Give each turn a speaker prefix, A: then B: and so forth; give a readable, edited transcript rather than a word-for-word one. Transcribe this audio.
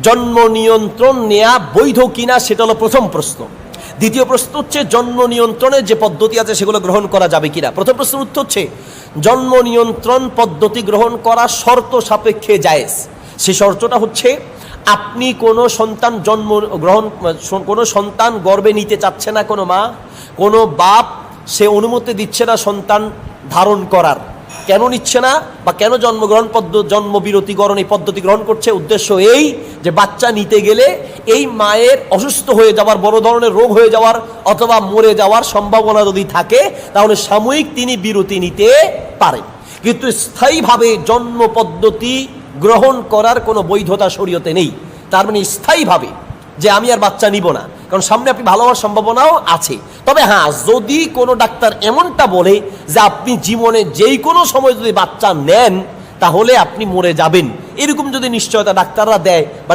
A: জন্ম নিয়ন্ত্রণ নেয়া বৈধ কিনা সেটা হলো প্রথম প্রশ্ন। দ্বিতীয় প্রশ্ন হচ্ছে জন্ম নিয়ন্ত্রণের যে পদ্ধতি আছে সেগুলো গ্রহণ করা যাবে কিনা। প্রথম প্রশ্নের উত্তর হচ্ছে জন্ম নিয়ন্ত্রণ পদ্ধতি গ্রহণ করা শর্ত সাপেক্ষে জায়েজ। সেই শর্তটা হচ্ছে আপনি কোনো সন্তান কোনো সন্তান গর্ভে নিতে চাচ্ছে না, কোনো মা, কোনো বাপ সে অনুমতি দিচ্ছে না সন্তান ধারণ করার। কেন নিচ্ছে না বা কেন জন্মবিরতিকরণ এই পদ্ধতি গ্রহণ করছে? উদ্দেশ্য এই যে বাচ্চা নিতে গেলে এই মায়ের অসুস্থ হয়ে যাওয়ার, বড় ধরনের রোগ হয়ে যাওয়ার অথবা মরে যাওয়ার সম্ভাবনা যদি থাকে তাহলে সাময়িক তিনি বিরতি নিতে পারেন, কিন্তু স্থায়ীভাবে জন্ম পদ্ধতি গ্রহণ করার কোনো বৈধতা শরীয়তে নেই। তার মানে স্থায়ীভাবে যে আমি আর বাচ্চা নিব না, কারণ সামনে আপনি ভালো হওয়ার সম্ভাবনাও আছে। তবে হ্যাঁ, যদি কোনো ডাক্তার এমনটা বলে যে আপনি জীবনে যেই কোনো সময় যদি বাচ্চা নেন তাহলে আপনি মরে যাবেন, এরকম যদি নিশ্চয়তা ডাক্তাররা দেয় বা